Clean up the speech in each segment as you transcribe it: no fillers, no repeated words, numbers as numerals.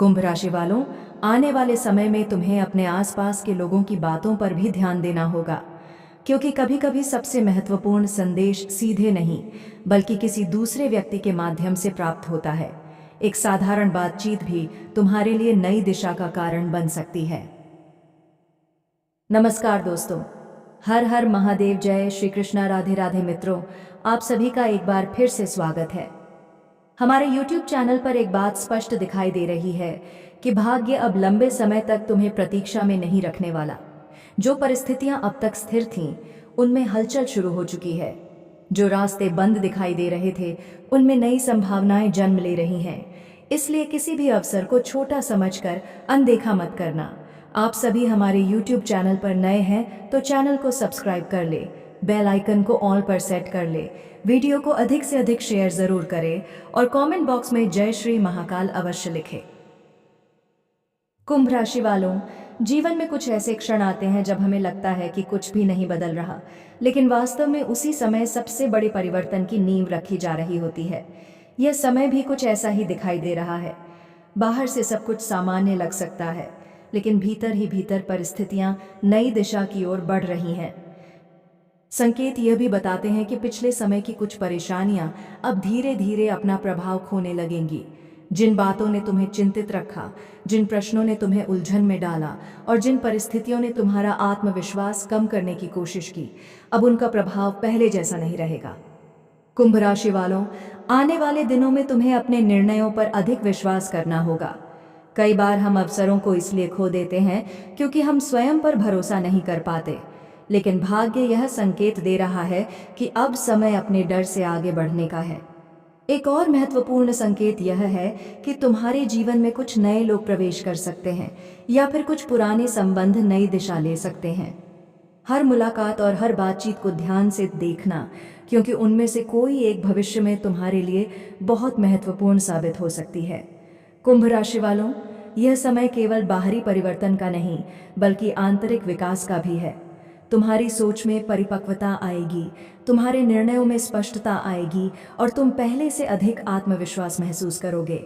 कुंभ राशि वालों, आने वाले समय में तुम्हें अपने आसपास के लोगों की बातों पर भी ध्यान देना होगा, क्योंकि कभी कभी सबसे महत्वपूर्ण संदेश सीधे नहीं बल्कि किसी दूसरे व्यक्ति के माध्यम से प्राप्त होता है। एक साधारण बातचीत भी तुम्हारे लिए नई दिशा का कारण बन सकती है। नमस्कार दोस्तों, हर हर महादेव, जय श्री कृष्णा, राधे राधे मित्रों। आप सभी का एक बार फिर से स्वागत है। हमारे YouTube चैनल पर एक बात स्पष्ट दिखाई दे रही है कि भाग्य अब लंबे समय तक तुम्हें प्रतीक्षा में नहीं रखने वाला। जो परिस्थितियां अब तक स्थिर थीं, उनमें हलचल शुरू हो चुकी है। जो रास्ते बंद दिखाई दे रहे थे, उनमें नई संभावनाएं जन्म ले रही हैं। इसलिए किसी भी अवसर को छोटा समझकर अनदेखा मत करना। आप सभी हमारे YouTube चैनल पर नए हैं तो चैनल को सब्सक्राइब कर ले, बेल आइकन को ऑल पर सेट कर ले, वीडियो को अधिक से अधिक शेयर जरूर करें और कमेंट बॉक्स में जय श्री महाकाल अवश्य लिखें। कुंभ राशि वालों, जीवन में कुछ ऐसे क्षण आते हैं जब हमें लगता है कि कुछ भी नहीं बदल रहा, लेकिन वास्तव में उसी समय सबसे बड़े परिवर्तन की नींव रखी जा रही होती है। यह समय भी कुछ ऐसा ही दिखाई दे रहा है। बाहर से सब कुछ सामान्य लग सकता है, लेकिन भीतर ही भीतर परिस्थितियां नई दिशा की ओर बढ़ रही हैं। संकेत यह भी बताते हैं कि पिछले समय की कुछ परेशानियां अब धीरे धीरे अपना प्रभाव खोने लगेंगी। जिन बातों ने तुम्हें चिंतित रखा, जिन प्रश्नों ने तुम्हें उलझन में डाला और जिन परिस्थितियों ने तुम्हारा आत्मविश्वास कम करने की कोशिश की, अब उनका प्रभाव पहले जैसा नहीं रहेगा। कुंभ राशि वालों, आने वाले दिनों में तुम्हें अपने निर्णयों पर अधिक विश्वास करना होगा। कई बार हम अवसरों को इसलिए खो देते हैं क्योंकि हम स्वयं पर भरोसा नहीं कर पाते, लेकिन भाग्य यह संकेत दे रहा है कि अब समय अपने डर से आगे बढ़ने का है। एक और महत्वपूर्ण संकेत यह है कि तुम्हारे जीवन में कुछ नए लोग प्रवेश कर सकते हैं या फिर कुछ पुराने संबंध नई दिशा ले सकते हैं। हर मुलाकात और हर बातचीत को ध्यान से देखना, क्योंकि उनमें से कोई एक भविष्य में तुम्हारे लिए बहुत महत्वपूर्ण साबित हो सकती है। कुंभ राशि वालों, यह समय केवल बाहरी परिवर्तन का नहीं बल्कि आंतरिक विकास का भी है। तुम्हारी सोच में परिपक्वता आएगी, तुम्हारे निर्णयों में स्पष्टता आएगी और तुम पहले से अधिक आत्मविश्वास महसूस करोगे।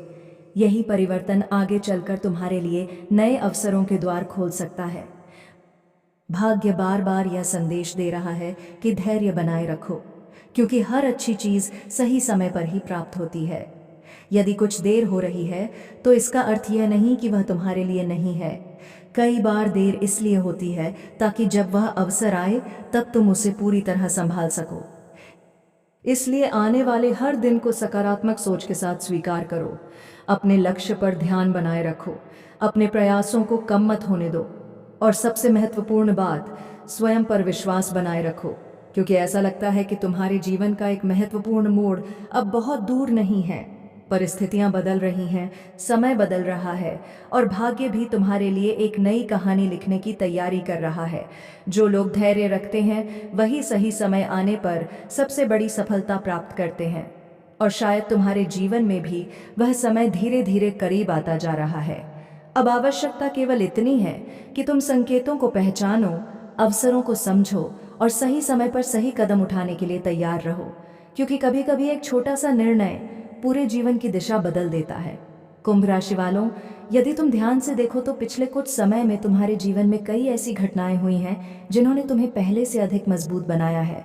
यही परिवर्तन आगे चलकर तुम्हारे लिए नए अवसरों के द्वार खोल सकता है। भाग्य बार बार यह संदेश दे रहा है कि धैर्य बनाए रखो, क्योंकि हर अच्छी चीज सही समय पर ही प्राप्त होती है। यदि कुछ देर हो रही है तो इसका अर्थ यह नहीं कि वह तुम्हारे लिए नहीं है। कई बार देर इसलिए होती है ताकि जब वह अवसर आए तब तुम उसे पूरी तरह संभाल सको। इसलिए आने वाले हर दिन को सकारात्मक सोच के साथ स्वीकार करो। अपने लक्ष्य पर ध्यान बनाए रखो, अपने प्रयासों को कम मत होने दो और सबसे महत्वपूर्ण बात, स्वयं पर विश्वास बनाए रखो, क्योंकि ऐसा लगता है कि तुम्हारे जीवन का एक महत्वपूर्ण मोड़ अब बहुत दूर नहीं है। परिस्थितियां बदल रही हैं, समय बदल रहा है और भाग्य भी तुम्हारे लिए एक नई कहानी लिखने की तैयारी कर रहा है। जो लोग धैर्य रखते हैं वही सही समय आने पर सबसे बड़ी सफलता प्राप्त करते हैं, और शायद तुम्हारे जीवन में भी वह समय धीरे धीरे करीब आता जा रहा है। अब आवश्यकता केवल इतनी है कि तुम संकेतों को पहचानो, अवसरों को समझो और सही समय पर सही कदम उठाने के लिए तैयार रहो, क्योंकि कभी कभी एक छोटा सा निर्णय पूरे जीवन की दिशा बदल देता है। कुंभ राशि वालों, यदि तुम ध्यान से देखो तो पिछले कुछ समय में तुम्हारे जीवन में कई ऐसी घटनाएं हुई हैं जिन्होंने तुम्हें पहले से अधिक मजबूत बनाया है।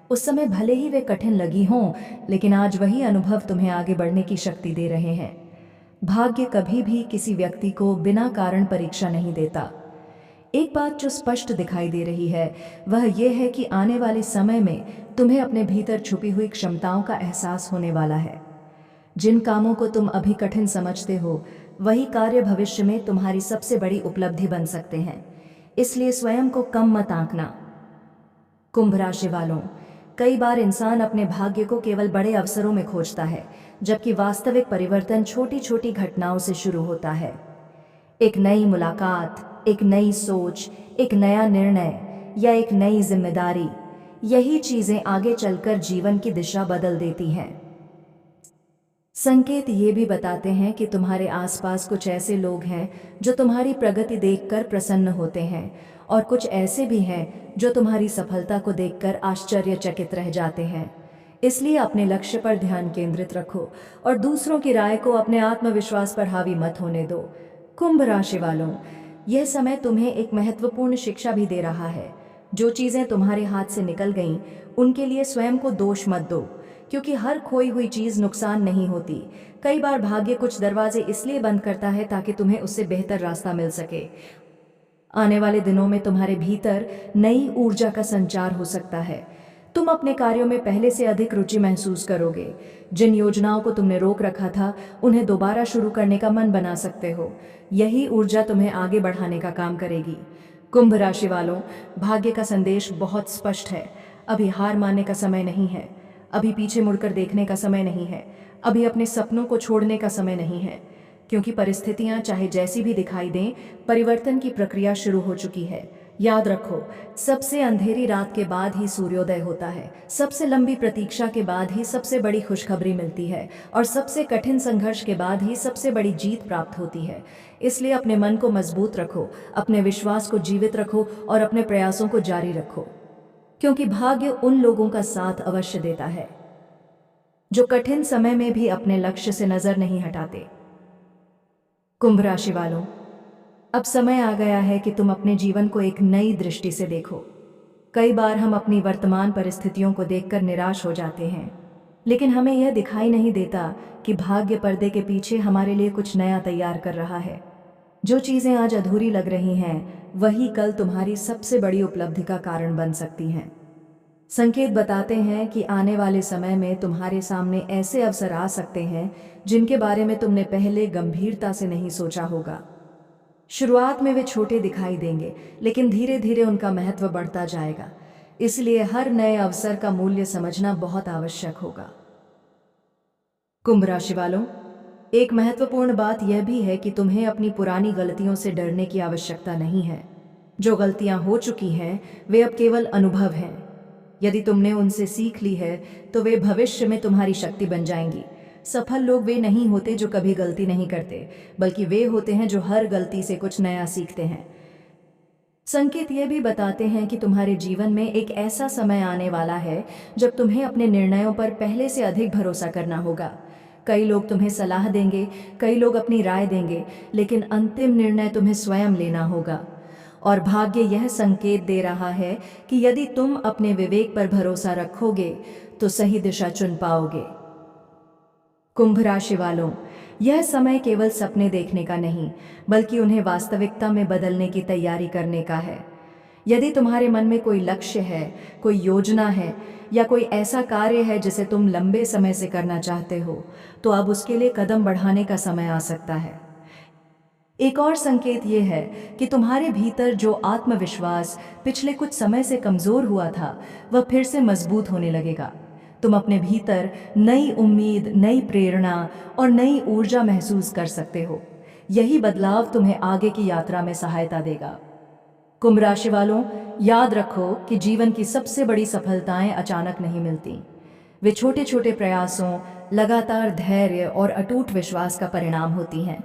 उस समय भले ही वे कठिन लगी हों, लेकिन आज वही अनुभव तुम्हें आगे बढ़ने की शक्ति दे रहे हैं। भाग्य कभी भी किसी व्यक्ति को बिना कारण परीक्षा नहीं देता। एक बात जो स्पष्ट दिखाई दे रही है वह यह है कि आने वाले समय में तुम्हें अपने भीतर छुपी हुई क्षमताओं का एहसास होने वाला है। जिन कामों को तुम अभी कठिन समझते हो, वही कार्य भविष्य में तुम्हारी सबसे बड़ी उपलब्धि बन सकते हैं। इसलिए स्वयं को कम मत आंकना। कुंभ राशि वालों, कई बार इंसान अपने भाग्य को केवल बड़े अवसरों में खोजता है, जबकि वास्तविक परिवर्तन छोटी छोटी घटनाओं से शुरू होता है। एक नई मुलाकात, एक नई सोच, एक नया निर्णय या एक नई जिम्मेदारी, यही चीजें आगे चलकर जीवन की दिशा बदल देती हैं। संकेत ये भी बताते हैं कि तुम्हारे आसपास कुछ ऐसे लोग हैं जो तुम्हारी प्रगति देखकर प्रसन्न होते हैं, और कुछ ऐसे भी हैं जो तुम्हारी सफलता को देखकर आश्चर्यचकित रह जाते हैं। इसलिए अपने लक्ष्य पर ध्यान केंद्रित रखो और दूसरों की राय को अपने आत्मविश्वास पर हावी मत होने दो। कुंभ राशि वालों, यह समय तुम्हें एक महत्वपूर्ण शिक्षा भी दे रहा है। जो चीजें तुम्हारे हाथ से निकल गईं, उनके लिए स्वयं को दोष मत दो, क्योंकि हर खोई हुई चीज नुकसान नहीं होती। कई बार भाग्य कुछ दरवाजे इसलिए बंद करता है ताकि तुम्हें उससे बेहतर रास्ता मिल सके। आने वाले दिनों में तुम्हारे भीतर नई ऊर्जा का संचार हो सकता है। तुम अपने कार्यों में पहले से अधिक रुचि महसूस करोगे। जिन योजनाओं को तुमने रोक रखा था, उन्हें दोबारा शुरू करने का मन बना सकते हो। यही ऊर्जा तुम्हें आगे बढ़ाने का काम करेगी। कुंभ राशि वालों, भाग्य का संदेश बहुत स्पष्ट है। अभी हार मानने का समय नहीं है। अभी पीछे मुड़कर देखने का समय नहीं है। अभी अपने सपनों को छोड़ने का समय नहीं है, क्योंकि परिस्थितियां चाहे जैसी भी दिखाई दें, परिवर्तन की प्रक्रिया शुरू हो चुकी है। याद रखो, सबसे अंधेरी रात के बाद ही सूर्योदय होता है। सबसे लंबी प्रतीक्षा के बाद ही सबसे बड़ी खुशखबरी मिलती है, और सबसे कठिन संघर्ष के बाद ही सबसे बड़ी जीत प्राप्त होती है। इसलिए अपने मन को मजबूत रखो, अपने विश्वास को जीवित रखो और अपने प्रयासों को जारी रखो, क्योंकि भाग्य उन लोगों का साथ अवश्य देता है जो कठिन समय में भी अपने लक्ष्य से नजर नहीं हटाते। कुंभ राशि वालों, अब समय आ गया है कि तुम अपने जीवन को एक नई दृष्टि से देखो। कई बार हम अपनी वर्तमान परिस्थितियों को देखकर निराश हो जाते हैं, लेकिन हमें यह दिखाई नहीं देता कि भाग्य पर्दे के पीछे हमारे लिए कुछ नया तैयार कर रहा है। जो चीजें आज अधूरी लग रही हैं, वही कल तुम्हारी सबसे बड़ी उपलब्धि का कारण बन सकती हैं। संकेत बताते हैं कि आने वाले समय में तुम्हारे सामने ऐसे अवसर आ सकते हैं जिनके बारे में तुमने पहले गंभीरता से नहीं सोचा होगा। शुरुआत में वे छोटे दिखाई देंगे, लेकिन धीरे धीरे उनका महत्व बढ़ता जाएगा। इसलिए हर नए अवसर का मूल्य समझना बहुत आवश्यक होगा। कुंभ राशि वालों, एक महत्वपूर्ण बात यह भी है कि तुम्हें अपनी पुरानी गलतियों से डरने की आवश्यकता नहीं है। जो गलतियां हो चुकी हैं, वे अब केवल अनुभव हैं। यदि तुमने उनसे सीख ली है, तो वे भविष्य में तुम्हारी शक्ति बन जाएंगी। सफल लोग वे नहीं होते जो कभी गलती नहीं करते, बल्कि वे होते हैं जो हर गलती से कुछ नया सीखते हैं। संकेत ये भी बताते हैं कि तुम्हारे जीवन में एक ऐसा समय आने वाला है जब तुम्हें अपने निर्णयों पर पहले से अधिक भरोसा करना होगा। कई लोग तुम्हें सलाह देंगे, कई लोग अपनी राय देंगे, लेकिन अंतिम निर्णय तुम्हें स्वयं लेना होगा। और भाग्य यह संकेत दे रहा है कि यदि तुम अपने विवेक पर भरोसा रखोगे, तो सही दिशा चुन पाओगे। कुंभ राशि वालों, यह समय केवल सपने देखने का नहीं, बल्कि उन्हें वास्तविकता में बदलने की तैयारी करने का है। यदि तुम्हारे मन में कोई लक्ष्य है, कोई योजना है, या कोई ऐसा कार्य है जिसे तुम लंबे समय से करना चाहते हो, तो अब उसके लिए कदम बढ़ाने का समय आ सकता है। एक और संकेत ये है कि तुम्हारे भीतर जो आत्मविश्वास पिछले कुछ समय से कमजोर हुआ था, वह फिर से मजबूत होने लगेगा। तुम अपने भीतर नई उम्मीद, नई प्रेरणा और नई ऊर्जा महसूस कर सकते हो। यही बदलाव तुम्हें आगे की यात्रा में सहायता देगा। कुंभ राशि वालों, याद रखो कि जीवन की सबसे बड़ी सफलताएं अचानक नहीं मिलती। वे छोटे छोटे प्रयासों, लगातार धैर्य और अटूट विश्वास का परिणाम होती हैं।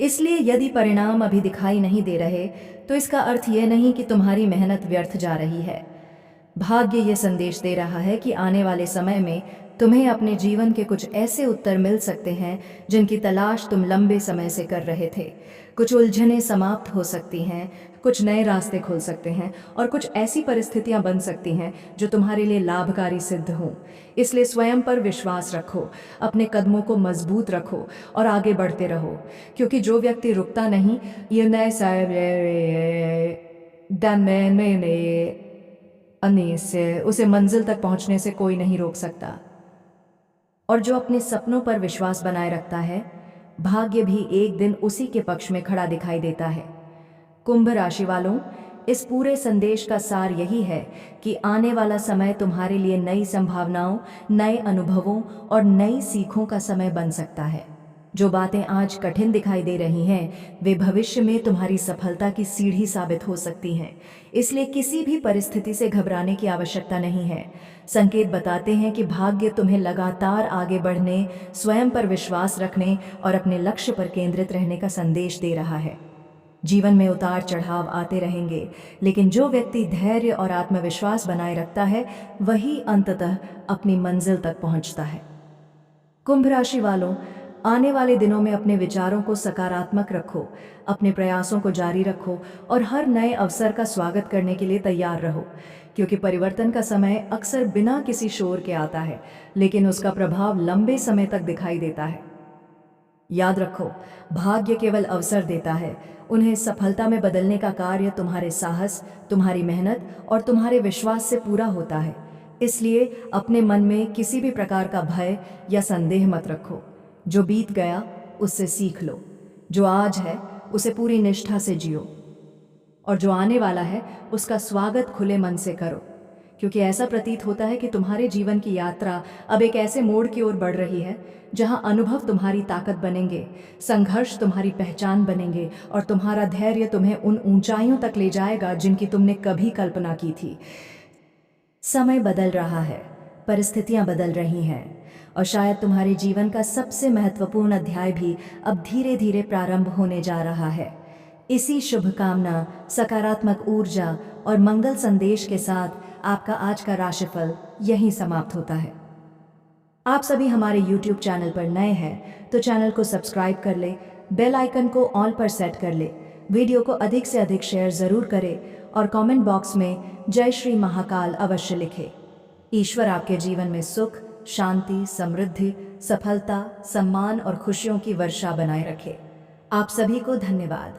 इसलिए यदि परिणाम अभी दिखाई नहीं दे रहे, तो इसका अर्थ यह नहीं कि तुम्हारी मेहनत व्यर्थ जा रही है। भाग्य ये संदेश दे रहा है कि आने वाले समय में तुम्हें अपने जीवन के कुछ ऐसे उत्तर मिल सकते हैं जिनकी तलाश तुम लंबे समय से कर रहे थे। कुछ उलझनें समाप्त हो सकती हैं, कुछ नए रास्ते खुल सकते हैं, और कुछ ऐसी परिस्थितियां बन सकती हैं जो तुम्हारे लिए लाभकारी सिद्ध हों। इसलिए स्वयं पर विश्वास रखो, अपने कदमों को मजबूत रखो और आगे बढ़ते रहो, क्योंकि जो व्यक्ति रुकता नहीं, ये नए से उसे मंजिल तक पहुंचने से कोई नहीं रोक सकता। और जो अपने सपनों पर विश्वास बनाए रखता है, भाग्य भी एक दिन उसी के पक्ष में खड़ा दिखाई देता है। कुंभ राशि वालों, इस पूरे संदेश का सार यही है कि आने वाला समय तुम्हारे लिए नई संभावनाओं, नए अनुभवों और नई सीखों का समय बन सकता है। जो बातें आज कठिन दिखाई दे रही हैं, वे भविष्य में तुम्हारी सफलता की सीढ़ी साबित हो सकती हैं। इसलिए किसी भी परिस्थिति से घबराने की आवश्यकता नहीं है। संकेत बताते हैं कि भाग्य तुम्हें लगातार आगे बढ़ने, स्वयं पर विश्वास रखने और अपने लक्ष्य पर केंद्रित रहने का संदेश दे रहा है। जीवन में उतार चढ़ाव आते रहेंगे, लेकिन जो व्यक्ति धैर्य और आत्मविश्वास बनाए रखता है वही अंततः अपनी मंजिल तक पहुंचता है। कुंभ राशि वालों, आने वाले दिनों में अपने विचारों को सकारात्मक रखो, अपने प्रयासों को जारी रखो और हर नए अवसर का स्वागत करने के लिए तैयार रहो, क्योंकि परिवर्तन का समय अक्सर बिना किसी शोर के आता है, लेकिन उसका प्रभाव लंबे समय तक दिखाई देता है। याद रखो, भाग्य केवल अवसर देता है, उन्हें सफलता में बदलने का कार्य तुम्हारे साहस, तुम्हारी मेहनत और तुम्हारे विश्वास से पूरा होता है। इसलिए अपने मन में किसी भी प्रकार का भय या संदेह मत रखो। जो बीत गया उससे सीख लो, जो आज है उसे पूरी निष्ठा से जियो और जो आने वाला है उसका स्वागत खुले मन से करो, क्योंकि ऐसा प्रतीत होता है कि तुम्हारे जीवन की यात्रा अब एक ऐसे मोड़ की ओर बढ़ रही है जहां अनुभव तुम्हारी ताकत बनेंगे, संघर्ष तुम्हारी पहचान बनेंगे और तुम्हारा धैर्य तुम्हें उन ऊंचाइयों तक ले जाएगा जिनकी तुमने कभी कल्पना की थी। समय बदल रहा है, परिस्थितियां बदल रही हैं और शायद तुम्हारे जीवन का सबसे महत्वपूर्ण अध्याय भी अब धीरे धीरे प्रारंभ होने जा रहा है। इसी शुभकामना, सकारात्मक ऊर्जा और मंगल संदेश के साथ आपका आज का राशिफल यहीं समाप्त होता है। आप सभी हमारे YouTube चैनल पर नए हैं तो चैनल को सब्सक्राइब कर ले, बेल आइकन को ऑल पर सेट कर ले, वीडियो को अधिक से अधिक शेयर जरूर करें और कमेंट बॉक्स में जय श्री महाकाल अवश्य लिखें। ईश्वर आपके जीवन में सुख, शांति, समृद्धि, सफलता, सम्मान और खुशियों की वर्षा बनाए रखे। आप सभी को धन्यवाद।